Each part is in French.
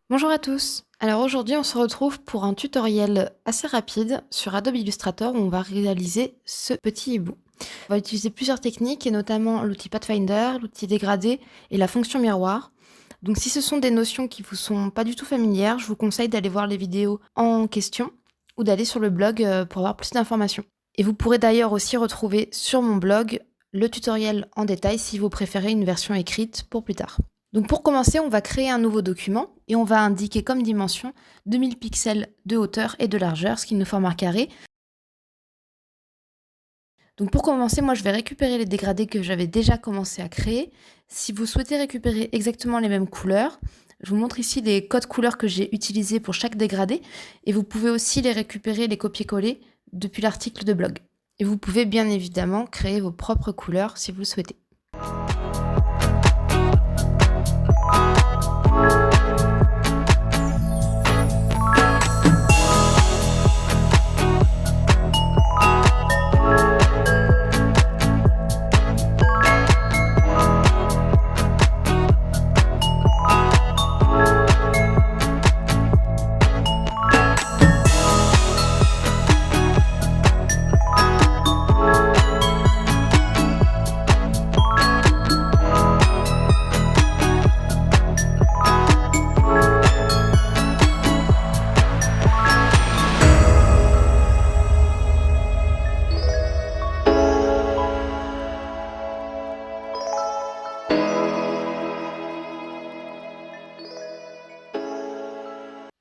Bonjour à tous. Alors aujourd'hui, on se retrouve pour un tutoriel assez rapide sur Adobe Illustrator où on va réaliser ce petit hibou. On va utiliser plusieurs techniques et notamment l'outil Pathfinder, l'outil dégradé et la fonction miroir. Donc si ce sont des notions qui vous sont pas du tout familières, je vous conseille d'aller voir les vidéos en question ou d'aller sur le blog pour avoir plus d'informations. Et vous pourrez d'ailleurs aussi retrouver sur mon blog le tutoriel en détail si vous préférez une version écrite pour plus tard. Donc pour commencer, on va créer un nouveau document et on va indiquer comme dimension 2000 pixels de hauteur et de largeur, ce qui nous forme un carré. Donc pour commencer, moi je vais récupérer les dégradés que j'avais déjà commencé à créer. Si vous souhaitez récupérer exactement les mêmes couleurs, je vous montre ici les codes couleurs que j'ai utilisés pour chaque dégradé et vous pouvez aussi les récupérer, les copier-coller depuis l'article de blog. Et vous pouvez bien évidemment créer vos propres couleurs si vous le souhaitez.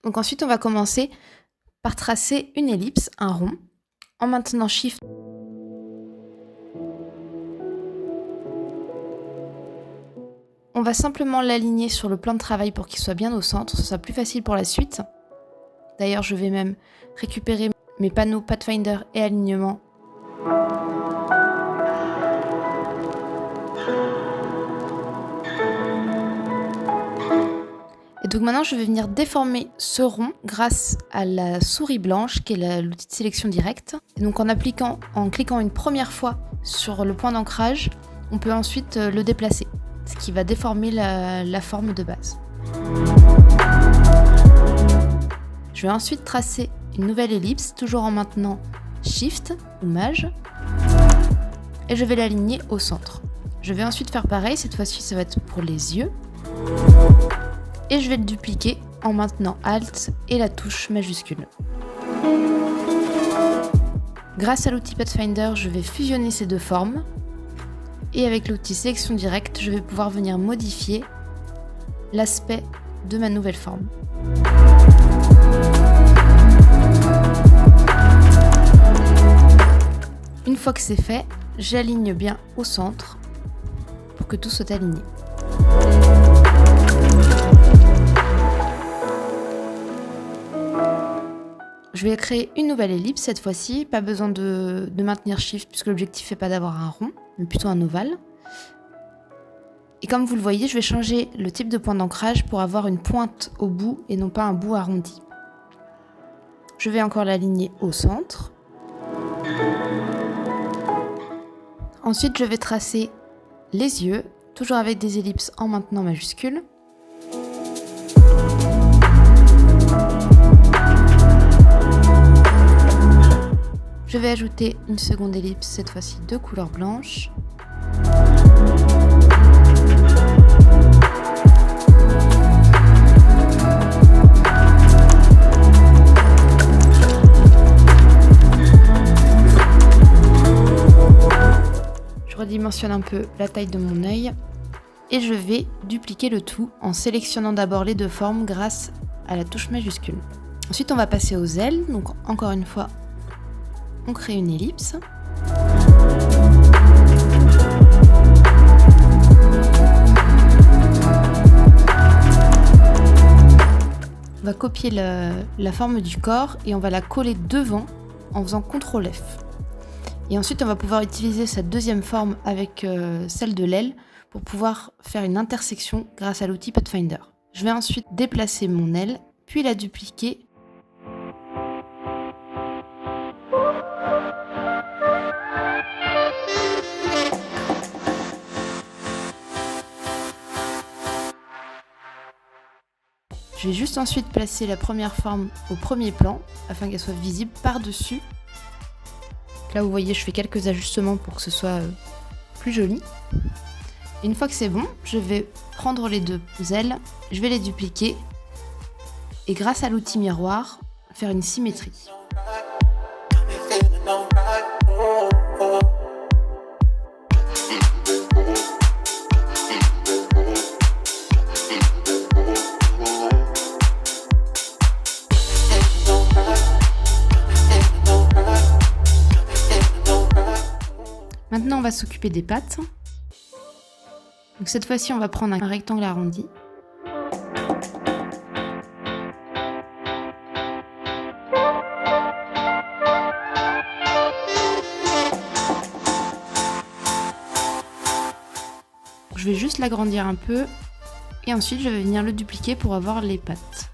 Donc ensuite, on va commencer par tracer une ellipse, un rond, en maintenant Shift. On va simplement l'aligner sur le plan de travail pour qu'il soit bien au centre, ce sera plus facile pour la suite. D'ailleurs, je vais même récupérer mes panneaux Pathfinder et alignement. Et donc maintenant, je vais venir déformer ce rond grâce à la souris blanche, qui est l'outil de sélection directe. Et donc en cliquant une première fois sur le point d'ancrage, on peut ensuite le déplacer, ce qui va déformer la forme de base. Je vais ensuite tracer une nouvelle ellipse, toujours en maintenant Shift ou Maj, et je vais l'aligner au centre. Je vais ensuite faire pareil, cette fois-ci ça va être pour les yeux. Et je vais le dupliquer en maintenant Alt et la touche majuscule. Grâce à l'outil Pathfinder, je vais fusionner ces deux formes. Et avec l'outil sélection directe, je vais pouvoir venir modifier l'aspect de ma nouvelle forme. Une fois que c'est fait, j'aligne bien au centre pour que tout soit aligné. Je vais créer une nouvelle ellipse cette fois-ci, pas besoin de maintenir Shift puisque l'objectif n'est pas d'avoir un rond, mais plutôt un ovale. Et comme vous le voyez, je vais changer le type de point d'ancrage pour avoir une pointe au bout et non pas un bout arrondi. Je vais encore l'aligner au centre. Ensuite, je vais tracer les yeux, toujours avec des ellipses en maintenant majuscule. Je vais ajouter une seconde ellipse, cette fois-ci de couleur blanche. Je redimensionne un peu la taille de mon œil et je vais dupliquer le tout en sélectionnant d'abord les deux formes grâce à la touche majuscule. Ensuite, on va passer aux ailes, donc encore une fois, on crée une ellipse. On va copier la forme du corps et on va la coller devant en faisant CTRL F. Et ensuite, on va pouvoir utiliser cette deuxième forme avec celle de l'aile pour pouvoir faire une intersection grâce à l'outil Pathfinder. Je vais ensuite déplacer mon aile, puis la dupliquer. Je Je vais juste ensuite placer la première forme au premier plan afin qu'elle soit visible par-dessus. Là vous voyez, je fais quelques ajustements pour que ce soit plus joli. Et une fois que c'est bon, je vais prendre les deux ailes, je vais les dupliquer et grâce à l'outil miroir, faire une symétrie. Maintenant, on va s'occuper des pattes. Donc cette fois-ci, on va prendre un rectangle arrondi. Je vais juste l'agrandir un peu et ensuite je vais venir le dupliquer pour avoir les pattes.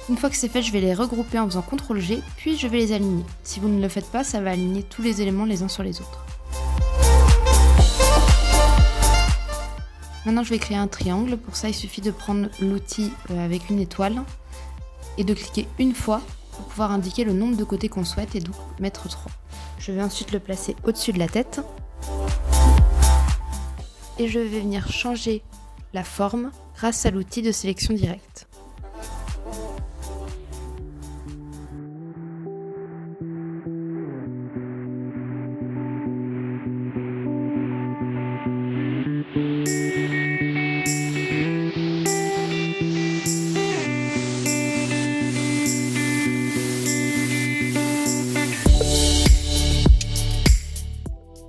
Une fois que c'est fait, je vais les regrouper en faisant CTRL-G, puis je vais les aligner. Si vous ne le faites pas, ça va aligner tous les éléments les uns sur les autres. Maintenant, je vais créer un triangle. Pour ça, il suffit de prendre l'outil avec une étoile et de cliquer une fois pour pouvoir indiquer le nombre de côtés qu'on souhaite et donc mettre 3. Je vais ensuite le placer au-dessus de la tête et je vais venir changer la forme grâce à l'outil de sélection directe.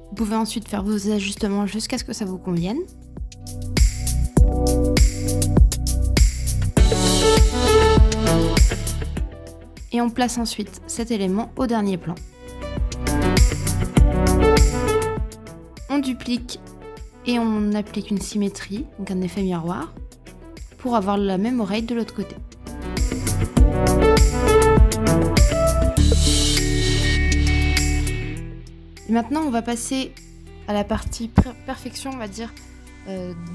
Vous pouvez ensuite faire vos ajustements jusqu'à ce que ça vous convienne. Et on place ensuite cet élément au dernier plan. On duplique et on applique une symétrie, donc un effet miroir, pour avoir la même oreille de l'autre côté. Et maintenant, on va passer à la partie perfection, on va dire,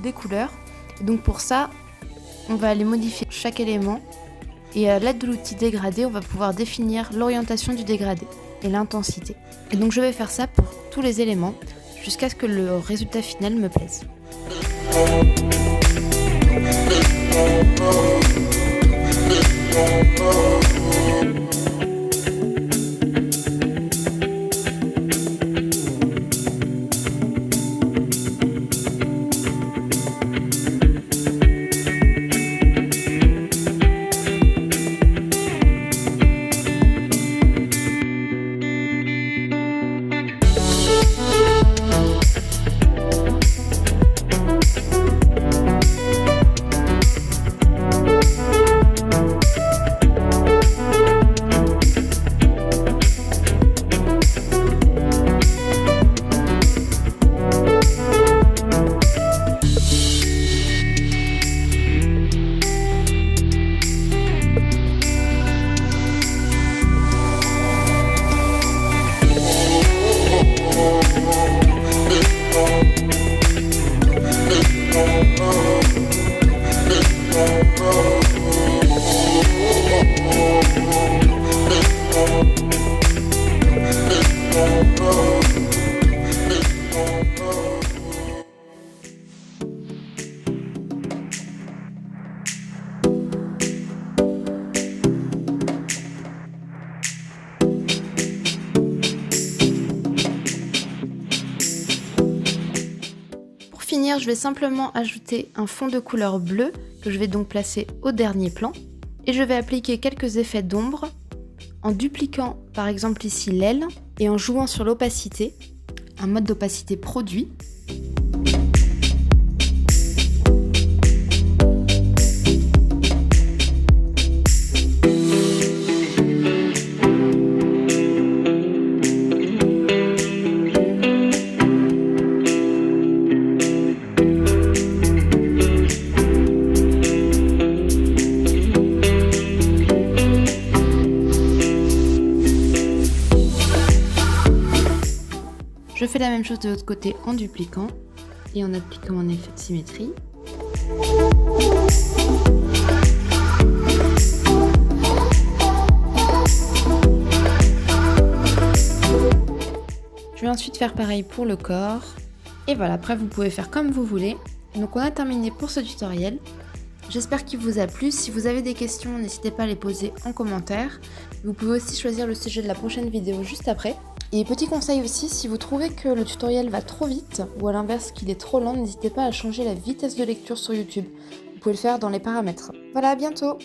des couleurs. Et donc pour ça, on va aller modifier chaque élément. Et à l'aide de l'outil dégradé, on va pouvoir définir l'orientation du dégradé et l'intensité. Et donc je vais faire ça pour tous les éléments, jusqu'à ce que le résultat final me plaise. Pour finir, je vais simplement ajouter un fond de couleur bleue que je vais donc placer au dernier plan et je vais appliquer quelques effets d'ombre en dupliquant par exemple ici l'aile et en jouant sur l'opacité, un mode d'opacité produit. Je fais la même chose de l'autre côté en dupliquant et en appliquant un effet de symétrie. Je vais ensuite faire pareil pour le corps. Et voilà, après vous pouvez faire comme vous voulez. Donc on a terminé pour ce tutoriel. J'espère qu'il vous a plu. Si vous avez des questions, n'hésitez pas à les poser en commentaire. Vous pouvez aussi choisir le sujet de la prochaine vidéo juste après. Et petit conseil aussi, si vous trouvez que le tutoriel va trop vite, ou à l'inverse qu'il est trop lent, n'hésitez pas à changer la vitesse de lecture sur YouTube. Vous pouvez le faire dans les paramètres. Voilà, à bientôt!